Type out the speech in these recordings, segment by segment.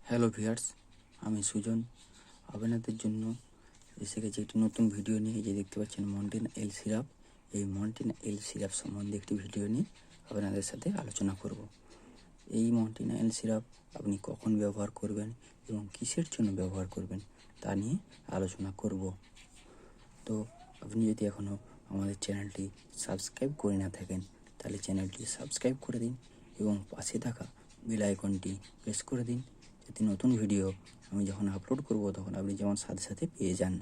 Hello viewers, আমি সুজন আপনাদের জন্য এসে গেছি একটি নতুন ভিডিও নিয়ে। যে দেখতে পাচ্ছেন মন্টিনা-L সিরাপ, এই মন্টিনা-L সিরাপ সম্বন্ধে একটি ভিডিও নিয়ে আপনাদের সাথে আলোচনা করব। এই মন্টিনা-L সিরাপ আপনি কখন ব্যবহার করবেন এবং কিসের জন্য ব্যবহার করবেন তা নিয়ে আলোচনা করব। তো আপনি যদি এখনও আমাদের চ্যানেলটি সাবস্ক্রাইব করে না থাকেন তাহলে চ্যানেলটি সাবস্ক্রাইব করে দিন এবং পাশে থাকা বেল আইকনটি প্রেস করে দিন, যাতে নতুন ভিডিও আমি যখন আপলোড করব তখন আপনি যেমন সাথে সাথে পেয়ে যান।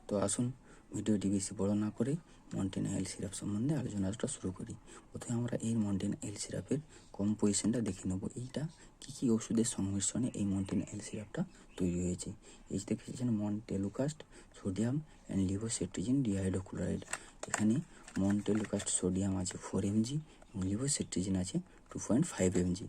তো আসুন ভিডিওটি বেশি বড় না করে মন্টিনা-L সিরাপ সম্বন্ধে আলোচনাটা শুরু করি। প্রথমে আমরা এই মন্টিনা-L সিরাপের কম্পোজিশনটা দেখে নেব। এইটা কী কী ওষুধের সংমিশ্রণে এই মন্টিনা-L সিরাপটা তৈরি হয়েছে। এই যে দেখেছেন মন্টেলুকাস্ট সোডিয়াম অ্যান্ড লিভোসেট্রিজিন ডিহাইড্রোক্লোরাইড। এখানে মন্টেলুকাস্ট সোডিয়াম আছে 4 mg এবং লিভোসেট্রিজিন আছে 2.5 mg।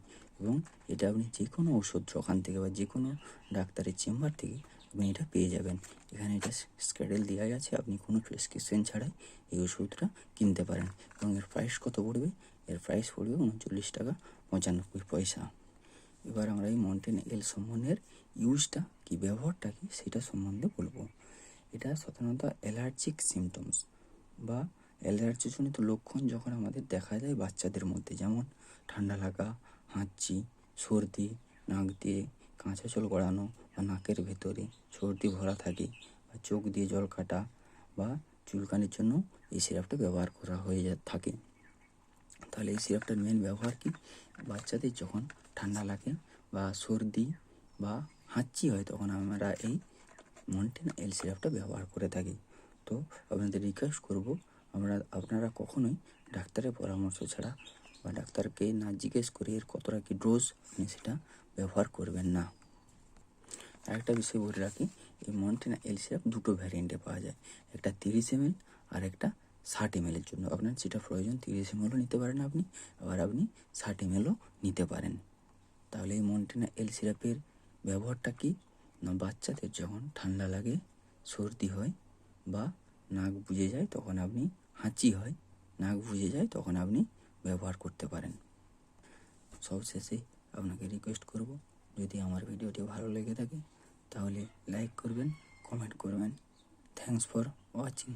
এবং এটা আপনি যে কোনো ওষুধ দোকান থেকে বা যে কোনো ডাক্তারের চেম্বার থেকে আপনি এটা পেয়ে যাবেন। এখানে এটা স্ক্যাডেল দেওয়া আছে, আপনি কোনো প্রেসক্রিপশন ছাড়াই এই ওষুধটা কিনতে পারেন। এবং এর প্রাইস কত পড়বে? এর প্রাইস পড়বে 39 টাকা 95 পয়সা। এবার আমরা এই মন্টিনা-L সম্বন্ধের ইউজটা কি, ব্যবহারটা কি সেটা সম্বন্ধে বলবো। এটা সাধারণত অ্যালার্জিক সিমটমস বা অ্যালার্জিজনিত লক্ষণ যখন আমাদের দেখা যায় বাচ্চাদের মধ্যে, যেমন ঠান্ডা লাগা, হাঁচি, সর্দি, নাক দিয়ে কাঁচা জল গড়ানো বা নাকের ভেতরে সর্দি ভরা থাকে বা চোখ দিয়ে জল কাটা বা চুলকানির জন্য এই সিরাপটা ব্যবহার করা হয়ে থাকে। তাহলে এই সিরাপটার মেন ব্যবহার কি? বাচ্চাদের যখন ঠান্ডা লাগে বা সর্দি বা হাঁচি হয় তখন আমরা এই মন্টিনা-L সিরাপটা ব্যবহার করে থাকি। তো আপনাদের রিকোয়েস্ট করব, আপনারা কখনোই ডাক্তারের পরামর্শ ছাড়া বা ডাক্তারকে না জিজ্ঞেস করে এর কতটা কি ডোজ আপনি সেটা ব্যবহার করবেন না। আরেকটা বিষয় বলে রাখি, এই মন্টিনা-L সিরাপ দুটো ভ্যারিয়েন্টে পাওয়া যায়, একটা 30 ml আর একটা 60 ml জন্য। আপনার যেটা প্রয়োজন 30 mlও নিতে পারেন আপনি, আবার আপনি 60 mlও নিতে পারেন। তাহলে এই মন্টিনা-L সিরাপের ব্যবহারটা কি না, বাচ্চাদের যখন ঠান্ডা লাগে, সর্দি হয় বা নাক বুজে যায়, তখন আপনি হাঁচি হয়, নাক বুজে যায়, তখন আপনি ব্যবহার করতে পারেন। সবশেষে আপনাকে রিকোয়েস্ট করব, যদি আমার ভিডিওটি ভালো লেগে থাকে তাহলে লাইক করবেন, কমেন্ট করবেন। Thanks for watching.